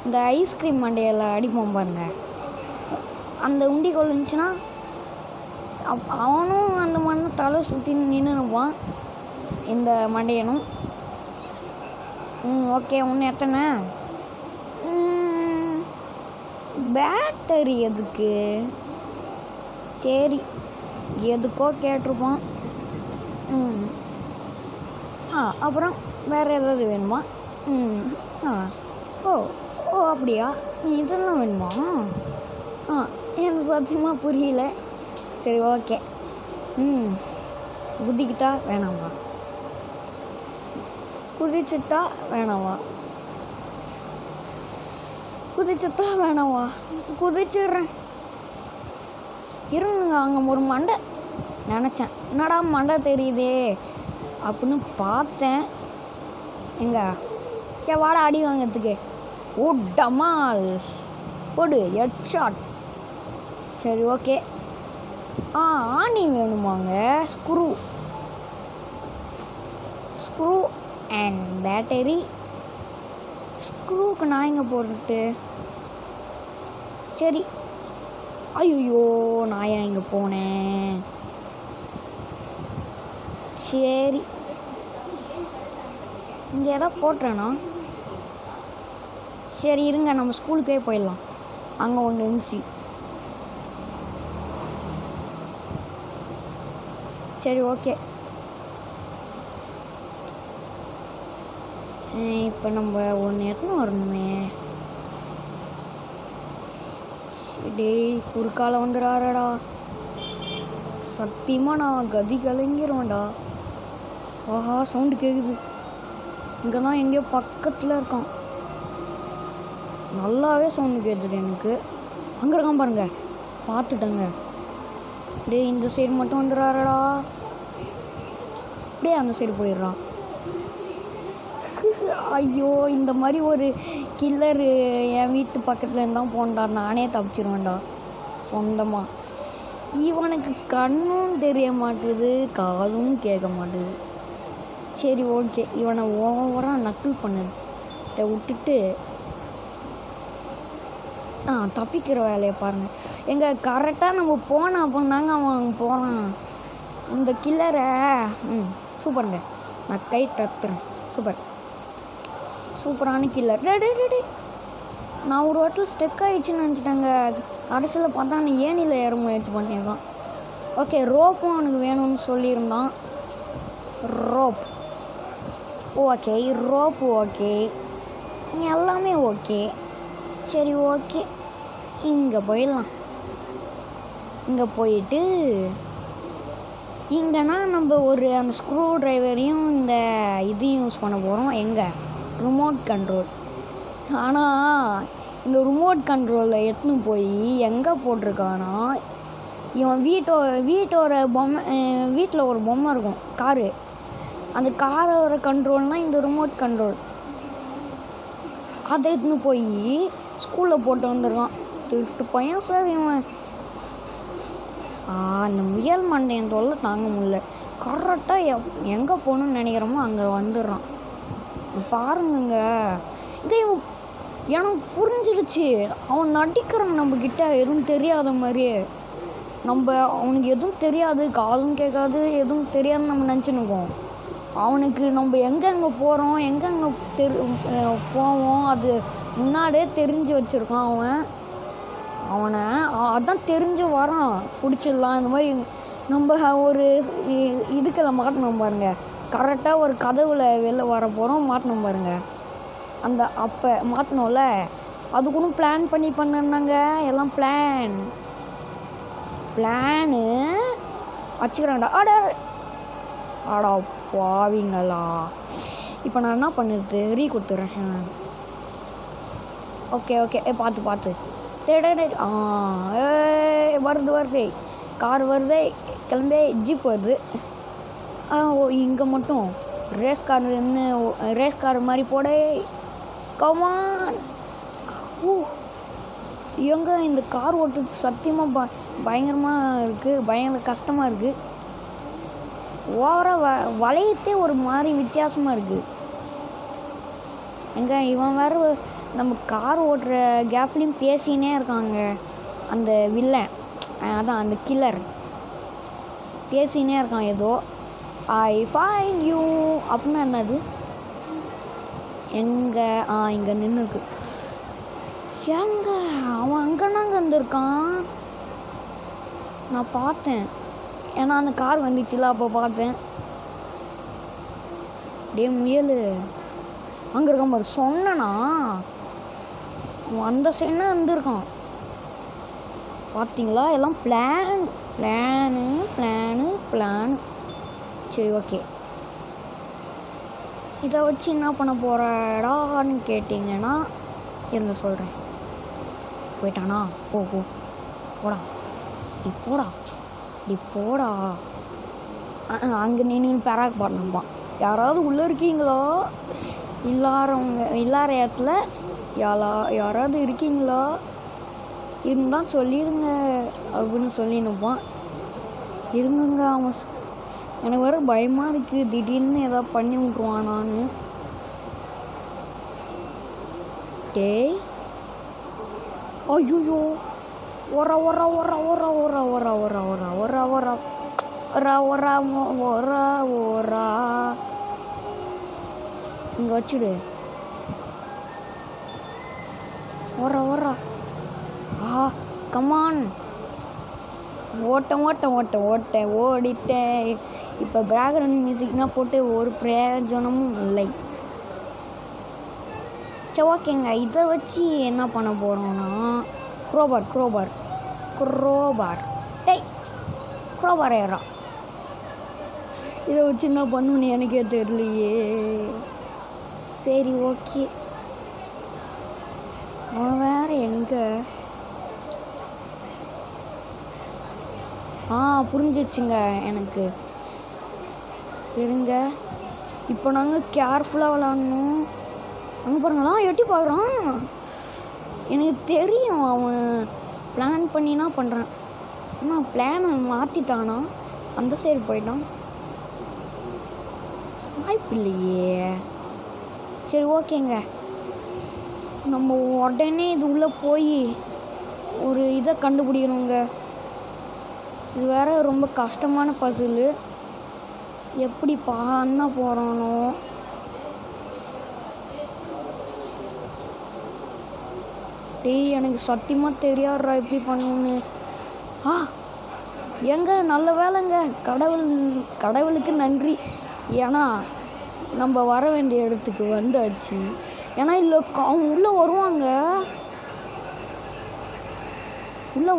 இந்த ஐஸ்கிரீம் மண்டையில் அடிப்போம் பாருங்க. அந்த உண்டிகோல் இருந்துச்சுன்னா அவனும் அந்த மண்ணை தலை சுற்றி நின்றுப்பான். இந்த மண்டையனும். ஓகே, ஒன்று எத்தனை பேட்டரி எதுக்கு? சரி, எதுக்கோ கேட்டிருப்பான். அப்புறம் வேறு ஏதாவது வேணுமா? ஓ அப்படியா? இதெல்லாம் வேணுமா? எனக்கு சத்தியமாக புரியல. சரி ஓகே. குதிக்கிட்டா வேணாமா? குதிச்சுட்டா வேணாமா? குதிச்சுட்டா வேணாமா? குதிச்சிடுறேன். இருங்க, அங்கே ஒரு மண்டை நினச்சேன். என்னடா மண்டை தெரியுதே அப்படின்னு பார்த்தேன். எங்க வாடா அடி வாங்கிறதுக்கு. ஓ டமால் போடு, ஹெட்ஷாட். சரி ஓகே. ஆணி வேணுமாங்க? Screw and battery. ஸ்க்ரூவுக்கு நான் எங்கே போட்டுட்டு? சரி. ஐயோ, நான் ஏன் இங்கே போனேன்? சரி, இங்கே எதாவது போட்டுறேண்ணா. சரி இருங்க, நம்ம ஸ்கூலுக்கே போயிடலாம். அங்கே ஒன்று இருந்துச்சு. சரி ஓகே. இப்போ நம்ம ஒன்று எத்தனை வரணுமே. டேய், குறுக்கால வந்துடாரடா. சத்தியமாக நான் கதி கலங்கிடுவேன்டா. ஆஹா, சவுண்டு கேட்குது. இங்கே தான் எங்கேயோ பக்கத்தில் இருக்கான். நல்லாவே சவுண்டு கேட்குது எனக்கு. அங்கே இருக்கான் பாருங்க, பார்த்துட்டேங்க. டேய், இந்த சைடு மட்டும் வந்துடுறாரடா. அப்படியே அந்த சைடு போயிடுறான். ஐயோ, இந்த மாதிரி ஒரு கில்லரு என் வீட்டு பக்கத்தில் இருந்தால் போண்டா, நானே தப்பிச்சிருவேன்டா சொந்தமாக. இவனுக்கு கண்ணும் தெரிய மாட்டுது, காதும் கேட்க மாட்டுது. சரி ஓகே, இவனை ஓவராக நக்கிள் பண்ணதை விட்டுட்டு தப்பிக்கிற வேலையை பாருங்கள். எங்கள் கரெக்டாக நம்ம போன அப்படின்னாங்க அவன் போகிறான். இந்த கில்லரை சூப்பருங்க, நான் கை தத்துறேன். சூப்பரான கில்லர். டே நான் ஒரு வாட்டில் ஸ்டெக் ஆகிடுச்சின்னு நினச்சிட்டாங்க. கடைசியில் பார்த்தா நான் ஏனியில் ஏற முயற்சி பண்ணியிருக்கான். ஓகே, ரோப்பும் அவனுக்கு வேணும்னு சொல்லியிருந்தான். ரோப் ஓகே, ரோப்பு ஓகே, எல்லாமே ஓகே. சரி ஓகே, இங்கே போயிடலாம். இங்கே போயிட்டு இங்கேனா நம்ம அந்த ஸ்க்ரூ ட்ரைவரையும் இந்த இதையும் யூஸ் பண்ண போகிறோம். எங்கே ரிமோட் கண்ட்ரோல். ஆனால் இந்த ரிமோட் கண்ட்ரோலில் எடுத்துன்னு போய் எங்கே போட்டிருக்கானா, இவன் வீட்டோட பொம்மை, வீட்டில் ஒரு பொம்மை இருக்கும், காரு. அந்த காரோட கண்ட்ரோல்னால் இந்த ரிமோட் கண்ட்ரோல். அதை எடுத்துன்னு போய் ஸ்கூலில் போட்டு வந்துருக்கான். திருட்டு பையன் சார் இவன். அந்த முயல் மண்டையன் தொல்லை தாங்க முடியல. கரெக்டாக எங்கே போகணுன்னு நினைக்கிறோமோ அங்கே வந்துடுறான். பாருங்க, இதே எனக்கு புரிஞ்சிருச்சு. அவன் நடிக்கிறான் நம்மக்கிட்ட எதுவும் தெரியாத மாதிரியே. அவனுக்கு எதுவும் தெரியாது, காதும் கேட்காது, எதுவும் தெரியாதுன்னு நம்ம நினச்சினுக்கோம். அவனுக்கு நம்ம எங்கெங்கே போகிறோம், எங்கெங்கே போவோம் அது முன்னாடியே தெரிஞ்சு வச்சுருக்கான். அவனை அதான் தெரிஞ்சு வரான். பிடிச்சிடலாம். இந்த மாதிரி நம்ம ஒரு இதுக்கெல்லாம் மாட்டணும் பாருங்க. கரெக்டாக ஒரு கதவுல வெளில வர போகிறோம், மாட்டணும் பாருங்க. அப்போ மாட்டணும்ல, அதுக்குன்னு பிளான் பண்ணி பண்ணாங்க. எல்லாம் பிளானு வச்சுக்கிறாங்கடா. ஆடா பாவிங்களா. இப்போ நான் என்ன பண்ணிடுது, கொடுத்துட்றேன். ஓகே பார்த்து டே வருது கார் வருது, கிளம்பி ஜீப் வருது. இங்கே மட்டும் ரேஸ் கார் மாதிரி போட. கமான். எங்கே இந்த கார் ஓட்டுறது சத்தியமாக பயங்கரமாக இருக்குது, பயங்கர கஷ்டமாக இருக்குது. ஓவராக வளையத்தே ஒரு மாதிரி வித்தியாசமாக இருக்குது. எங்கே இவன் வேறு நம்ம கார் ஓட்டுற கேப்லேயும் பேசினே இருக்காங்க. அந்த வில்லன், அதான் அந்த கில்லர் பேசினே இருக்கான் ஏதோ. ஐ ஃபைண்ட் யூ அப்படின்னா என்னது? எங்கே இங்கே நின்றுருக்கு. அவன் அங்கேனாங்க இருந்திருக்கான். நான் பார்த்தேன், ஏன்னா அந்த கார் வந்துச்சுல அப்போ பார்த்தேன். டே முயல் அங்கே இருக்கான் பாரு. சொன்னனா அந்த சைடுனா இருந்திருக்கான். பார்த்தீங்களா, எல்லாம் பிளானு. சரி ஓகே, இதை வச்சு என்ன பண்ண போகிறாடான்னு கேட்டிங்கன்னா இருங்க சொல்கிறேன். போயிட்டானா? போடா நீ போடா. அங்கே நின்று பேராக் பாடணும்பான். யாராவது உள்ளே இருக்கீங்களா? இல்லாத இடத்துல யாராவது இருக்கீங்களா? இருந்தால் சொல்லிடுங்க அப்படின்னு சொல்லினுப்பான். இருங்கங்க, அவன் எனக்கு வேறு பயமாக இருக்குது. திடீர்னு எதாவது பண்ணி விட்ருவானான்னு. டேய் ஐயோ, ஒரா இங்கே வச்சுடு. ஒரா கமான். ஓடிட்டேன். இப்போ பேக்ரவுண்ட் மியூசிக்னால் போட்டு ஒரு பிரயோஜனமும் இல்லை. சரி ஓகேங்க, இதை வச்சு என்ன பண்ண போகிறோன்னா குரோபார் டேய் குரோபார் ஏறான். இதை வச்சு என்ன பண்ணுன்னு எனக்கே தெரியலையே. சரி ஓகே, அவன் வேறு எங்கே? புரிஞ்சிச்சுங்க எனக்கு. இருங்க, இப்போ நாங்கள் கேர்ஃபுல்லாக விளாட்ணும். அங்கே பாருங்களா, எட்டி பார்க்குறான். எனக்கு தெரியும் அவன் பிளான் பண்ணினா பண்ணுறான். ஆனால் பிளானை மாற்றிட்டானா, அந்த சைடு போயிட்டான். வாய்ப்பு இல்லையே. சரி ஓகேங்க, நம்ம உடனே இது உள்ளே போய் ஒரு இதை கண்டுபிடிக்கணுங்க. இது வேற ரொம்ப கஷ்டமான பசில். எப்படி பண்ண போகிறானோ. டேய் எனக்கு சத்தியமாக தெரியாதுடா எப்படி பண்ணணுன்னு. எங்க நல்ல வேலைங்க, கடவுளுக்கு நன்றி. ஏன்னா நம்ம வர வேண்டிய இடத்துக்கு வந்தாச்சு. ஏன்னா இல்லை அவங்க உள்ளே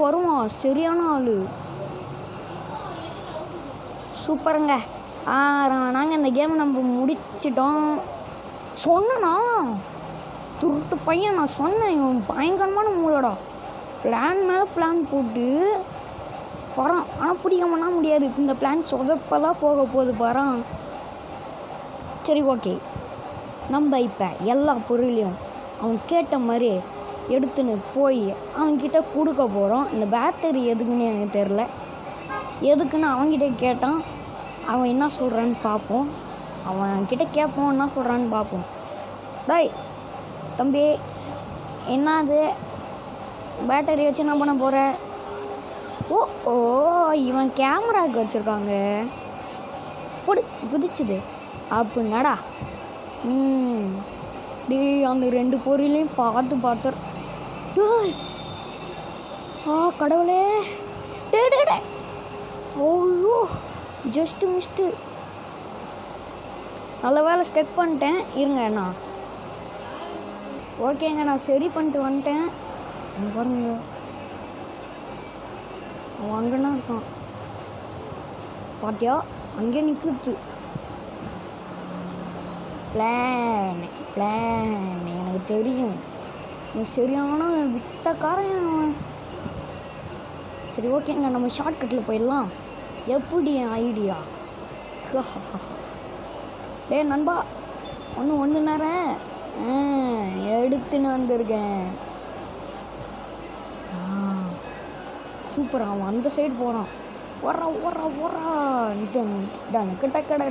வருவான் சரியான ஆள். சூப்பருங்க. நாங்கள் இந்த கேம் நம்ம முடிச்சிட்டோம். சொன்னா துருட்டு பையன், நான் சொன்னேன் இவன் பயங்கரமான மூலடா. பிளான் மேலே பிளான் போட்டு வரான். ஆனால் பிடிக்காமனா முடியாது. இந்த பிளான் சொதப்பெல்லாம் போக போகுது பாரான். சரி ஓகே, நம்ம இப்போ எல்லா பொருளையும் அவன் கேட்ட மாதிரி எடுத்துன்னு போய் அவன்கிட்ட கொடுக்க போகிறோம். இந்த பேட்டரி எதுக்குன்னு எனக்கு தெரில. எதுக்குன்னு அவன்கிட்ட கேட்டான். அவன் என்ன சொல்கிறான்னு பார்ப்போம். அவன்கிட்ட கேட்போம் என்ன சொல்கிறான்னு பார்ப்போம். டாய் தம்பி, என்னது பேட்டரி வச்சு என்ன பண்ண போகிற? ஓ இவன் கேமராவுக்கு வச்சுருக்காங்க. குதிச்சுது அப்படின்னாடா. டேய் அந்த 2 பொருளையும் பார்த்து கடவுளே. டே ஓய்யோ ஜஸ்ட்டு மிஸ்ட்டு. நல்ல வேலை ஸ்டெக் பண்ணிட்டேன். இருங்க நான் ஓகேங்க, நான் சரி பண்ணிட்டு வந்துட்டேன். பாருங்க அவன் அங்கேனா இருக்கான் பாத்தியா, அங்கே நிற்குது. பிளான் எனக்கு தெரியும். நீ சரியான வித்தக்காரன். சரி ஓகேங்க, நம்ம ஷார்ட்கட்டில் போயிடலாம். எப்படி என் ஐடியா? டே நண்பா, ஒன்று நேரம் எடுத்துன்னு வந்திருக்கேன். சூப்பர். அவன் அந்த சைடு போகிறான்.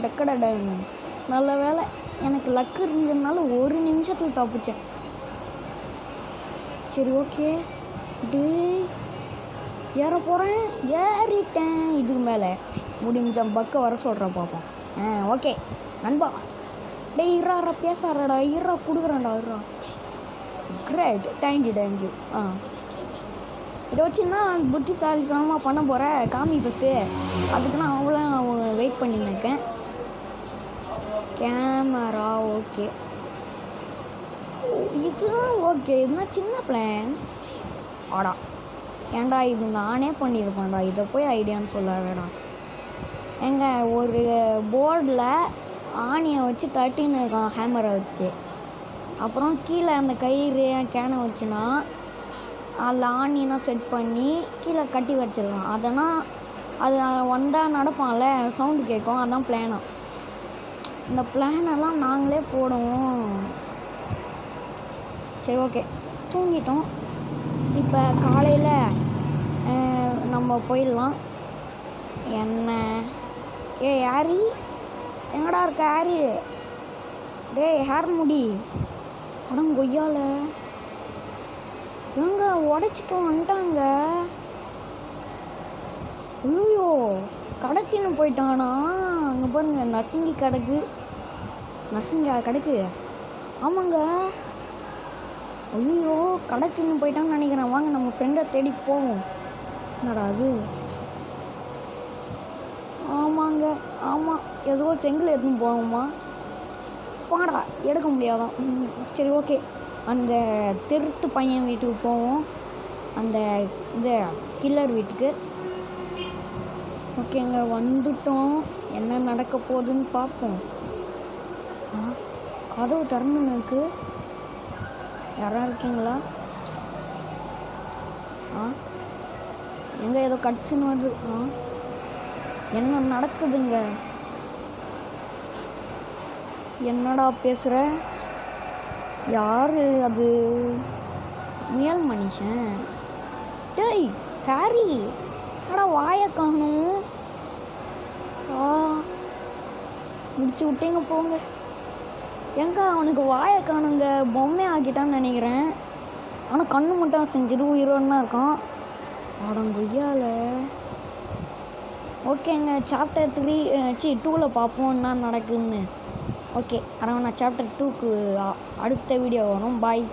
டக்கட. நல்ல வேலை எனக்கு லக்கு இருந்ததுனால 1 நிமிஷத்தில் தப்பிச்சேன். சரி ஓகே, டே ஏற போகிறேன். ஏறிட்டேன். இதுக்கு மேலே முடிஞ்ச பக்க வர சொல்கிறேன் பார்ப்போம். ஓகே நண்பா. டே இருறா பேசாறடா. இருறா கொடுக்குறேன்டா. இருறா கிரேட். தேங்க்யூ. இதை வச்சுன்னா புத்திசாலித்தனமாக பண்ண போகிறேன். காமி ஃபஸ்ட்டு. அதுக்கு நான் அவ்வளோ வெயிட் பண்ணியிருக்கேன். கேமரா ஓகே, இதுதான் ஓகே. இதுதான் சின்ன பிளான். ஆடா ஏன்டா இது நானே பண்ணியிருப்பேன்டா. இதை போய் ஐடியான்னு சொல்ல வேணாம். எங்க ஒரு போர்டில் ஆணியை வச்சு தட்டின்னு இருக்கான் ஹேமரை வச்சு. அப்புறம் கீழே அந்த கயிறு கேனை வச்சுனா அதில் ஆணியெல்லாம் செட் பண்ணி கீழே கட்டி வச்சிருக்கான். அதனால் அது வந்தால் நடப்பான்ல, சவுண்டு கேட்கும். அதான் பிளானாக. இந்த பிளானெல்லாம் நாங்களே போடுவோம். சரி ஓகே, தூங்கிட்டோம். இப்போ காலையில் நம்ம போயிடலாம். என்ன ஹாரி எங்கடா இருக்க? ஹாரி டேய் ஹேர் முடி கொய்யால எங்க உடைச்சிட்டு வந்துட்டாங்க. ஐயோ கடத்தின்னு போயிட்டானா? அங்கே பாருங்க நசுங்கி கிடக்கு. ஆமாங்க. ஐயோ கடத்தின்னு போயிட்டான்னு நினைக்கிறேன். வாங்க நம்ம ஃப்ரெண்டை தேடி போவோம். என்னடா அது? ஆமாம் ஏதோ செங்கல் எடுத்துன்னு போவோமா? பாடா எடுக்க முடியாதான். சரி ஓகே, அந்த திருட்டு பையன் வீட்டுக்கு போவோம். அந்த கில்லர் வீட்டுக்கு. ஓகேங்க வந்துட்டோம். என்ன நடக்க போகுதுன்னு பார்ப்போம். கதவு திறந்துன்னு இருக்கு. யாராக இருக்கீங்களா? எங்க ஏதோ கட்சின்னு வருது. என்ன நடக்குதுங்க? என்னடா பேசுகிற? யாரு அது? முயல் மனுஷன். டேய் ஹாரி ஆனால் வாயை காணும். முடிச்சு விட்டீங்க போங்க. எங்க அவனுக்கு வாயை காணுங்க, பொம்மை ஆக்கிட்டான்னு நினைக்கிறேன். ஆனால் கண்ணு மட்டும் செஞ்சிரு உயிரோன்னா இருக்கான். அடங்கொய்யால. ஓகேங்க, சாப்டர் 2ல் பார்ப்போம் என்ன நடக்குதுன்னு. ஓகே, ஆனால் நான் சாப்டர் 2க்கு அடுத்த வீடியோ வரும். பாய்.